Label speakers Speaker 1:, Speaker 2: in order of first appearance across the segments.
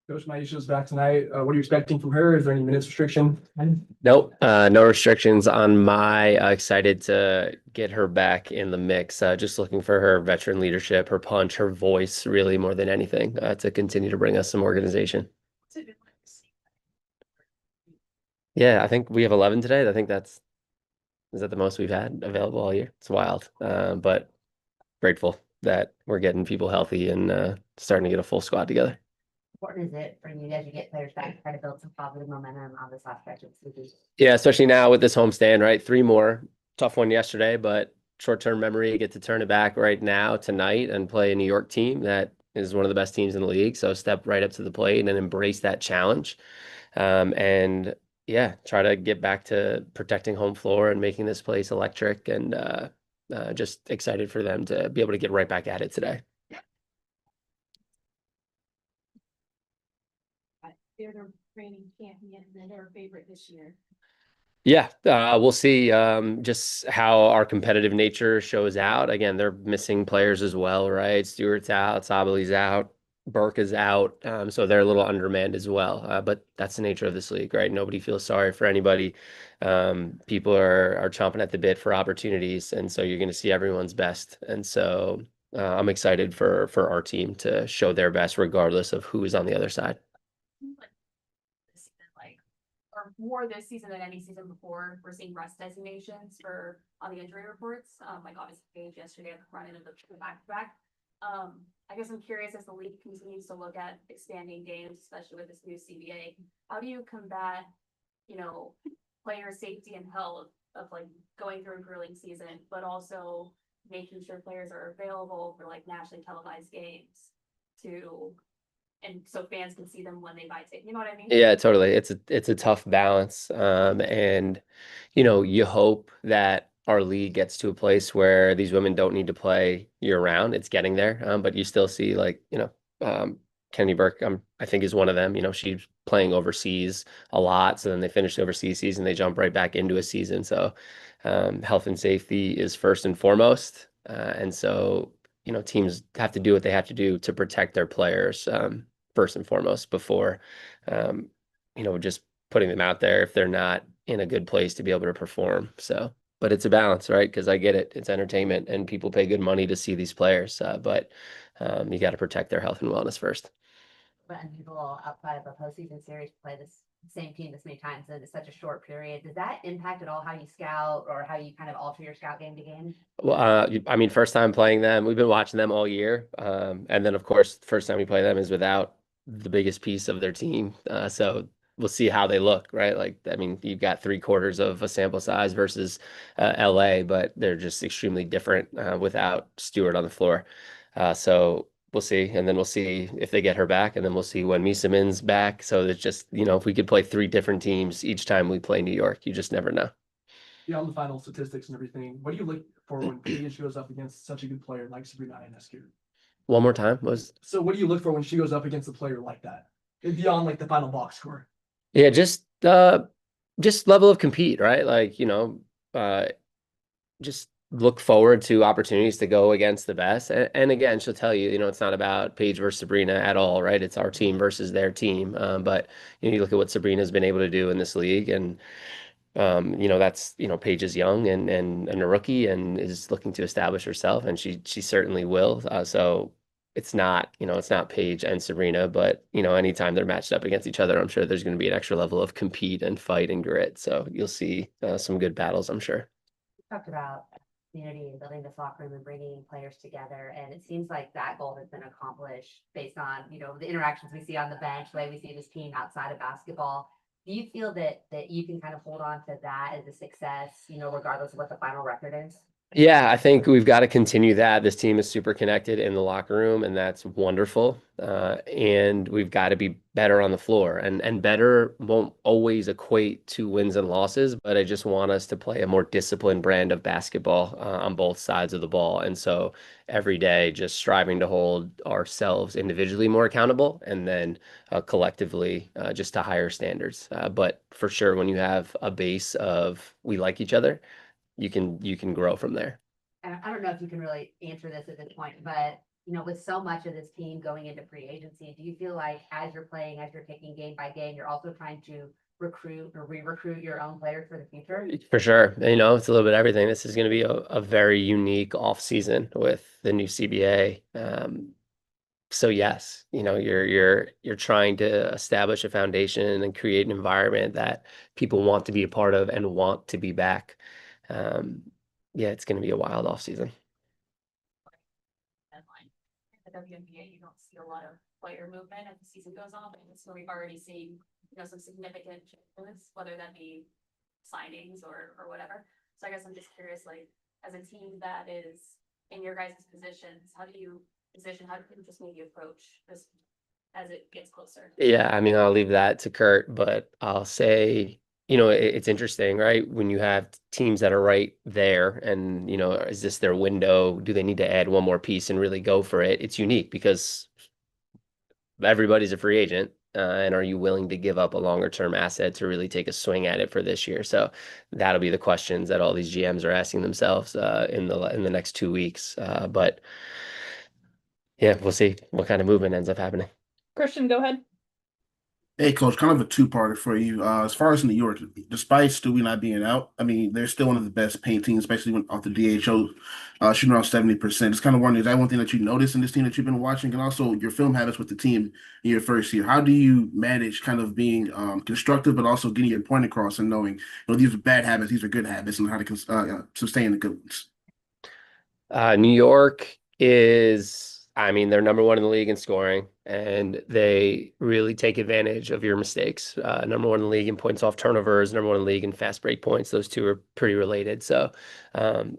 Speaker 1: Coach Maisha's back tonight. What are you expecting from her? Is there any minutes restriction?
Speaker 2: Nope, no restrictions on my excited to get her back in the mix. Just looking for her veteran leadership, her punch, her voice, really more than anything, to continue to bring us some organization. Yeah, I think we have 11 today. I think is that the most we've had available all year? It's wild, but grateful that we're getting people healthy and starting to get a full squad together.
Speaker 3: Important is it for you as you get players back to try to build some positive momentum on this last stretch of the season?
Speaker 2: Yeah, especially now with this homestand, right? Three more. Tough one yesterday, but short-term memory, get to turn it back right now tonight and play a New York team that is one of the best teams in the league. So step right up to the plate and embrace that challenge. And yeah, try to get back to protecting home floor and making this place electric and just excited for them to be able to get right back at it today.
Speaker 4: They're the reigning champions and they're a favorite this year.
Speaker 2: Yeah, we'll see just how our competitive nature shows out. Again, they're missing players as well, right? Stewart's out, Sabali's out, Burke is out, so they're a little undermanned as well. But that's the nature of this league, right? Nobody feels sorry for anybody. People are chomping at the bit for opportunities, and so you're going to see everyone's best. And so I'm excited for our team to show their best, regardless of who is on the other side.
Speaker 4: This season, or more this season than any season before, we're seeing rest designations for on the injury reports. Like obviously Paige yesterday at the front end of the back-to-back. I guess I'm curious as the league continues to look at expanding games, especially with this new CBA. How do you combat, player safety and health of going through a grueling season, but also making sure players are available for nationally televised games and so fans can see them when they buy tickets. You know what I mean?
Speaker 2: Yeah, totally. It's a tough balance. And you hope that our league gets to a place where these women don't need to play year round. It's getting there. But you still see Kenny Burke, I think is one of them. She's playing overseas a lot. So then they finish the overseas season, they jump right back into a season. So health and safety is first and foremost. And so, teams have to do what they have to do to protect their players. First and foremost before um, just putting them out there if they're not in a good place to be able to perform. So, but it's a balance, right? Because I get it. It's entertainment and people pay good money to see these players. But you got to protect their health and wellness first.
Speaker 3: But unusual outside of a postseason series to play this same team this many times in such a short period. Does that impact at all how you scout or how you kind of alter your scout game to game?
Speaker 2: Well, I mean, first time playing them, we've been watching them all year. And then, of course, the first time we play them is without the biggest piece of their team. So we'll see how they look, right? Like, I mean, you've got 3/4 of a sample size versus LA, but they're just extremely different without Stewart on the floor. So we'll see. And then we'll see if they get her back. And then we'll see when Misa Min's back. So it's just, if we could play three different teams each time we play New York, you just never know.
Speaker 1: Yeah, on the final statistics and everything. What do you look for when Paige goes up against such a good player like Sabrina Ionescu?
Speaker 2: One more time was.
Speaker 1: So what do you look for when she goes up against a player like that? Beyond the final box score.
Speaker 2: Yeah, just level of compete, right? Just look forward to opportunities to go against the best. And again, she'll tell you, it's not about Paige versus Sabrina at all, right? It's our team versus their team. But you look at what Sabrina's been able to do in this league, and that's Paige is young and a rookie and is looking to establish herself, and she certainly will. So it's not Paige and Sabrina, but anytime they're matched up against each other, I'm sure there's going to be an extra level of compete and fight and grit. So you'll see some good battles, I'm sure.
Speaker 3: You talked about community and building this locker room and bringing players together, and it seems like that goal has been accomplished based on the interactions we see on the bench, the way we see this team outside of basketball. Do you feel that you can kind of hold on to that as a success, regardless of what the final record is?
Speaker 2: Yeah, I think we've got to continue that. This team is super connected in the locker room, and that's wonderful. And we've got to be better on the floor. And better won't always equate to wins and losses, but I just want us to play a more disciplined brand of basketball on both sides of the ball. And so every day, just striving to hold ourselves individually more accountable, and then collectively just to higher standards. But for sure, when you have a base of we like each other, you can grow from there.
Speaker 3: And I don't know if you can really answer this at this point, but you know, with so much of this team going into free agency, do you feel like as you're playing, as you're taking game by game, you're also trying to recruit or re-recruit your own players for the future?
Speaker 2: For sure. You know, it's a little bit of everything. This is going to be a very unique off season with the new CBA. So yes, you know, you're trying to establish a foundation and create an environment that people want to be a part of and want to be back. Um, yeah, it's going to be a wild off season.
Speaker 4: Deadline. In the WNBA, you don't see a lot of player movement as the season goes on, but so we've already seen, you know, some significant changes, whether that be signings or whatever. So I guess I'm just curious, like, as a team that is in your guys' positions, how do you just maybe approach this as it gets closer?
Speaker 2: Yeah, I mean, I'll leave that to Kurt, but I'll say, you know, it's interesting, right? When you have teams that are right there and, you know, is this their window? Do they need to add one more piece and really go for it? It's unique because everybody's a free agent. And are you willing to give up a longer term asset to really take a swing at it for this year? So that'll be the questions that all these GMs are asking themselves in the next 2 weeks. But yeah, we'll see what kind of movement ends up happening.
Speaker 5: Christian, go ahead.
Speaker 6: Hey, Coach, kind of a two-parter for you. As far as New York, despite Stewie not being out, I mean, they're still one of the best paint teams, especially when off the DHO, shooting around 70%. It's kind of wondering, is that one thing that you noticed in this team that you've been watching? And also your film habits with the team in your first year. How do you manage kind of being constructive, but also getting your point across and knowing, you know, these are bad habits, these are good habits, and how to sustain the good ones?
Speaker 2: New York is, I mean, they're number one in the league in scoring, and they really take advantage of your mistakes. Number one in the league in points off turnovers, number one in the league in fast break points. Those two are pretty related. So,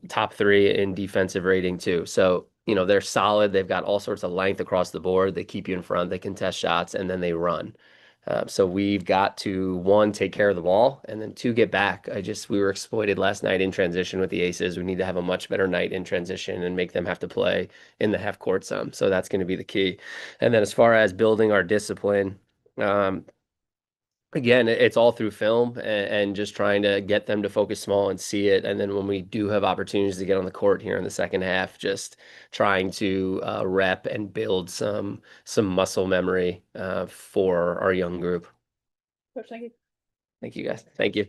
Speaker 2: top three in defensive rating too. So, you know, they're solid. They've got all sorts of length across the board. They keep you in front, they contest shots, and then they run. So we've got to, one, take care of the ball, and then two, get back. We were exploited last night in transition with the Aces. We need to have a much better night in transition and make them have to play in the half court some. So that's going to be the key. And then as far as building our discipline, again, it's all through film and just trying to get them to focus small and see it. And then when we do have opportunities to get on the court here in the second half, just trying to rep and build some muscle memory for our young group.
Speaker 5: Coach, thank you.
Speaker 2: Thank you, guys. Thank you.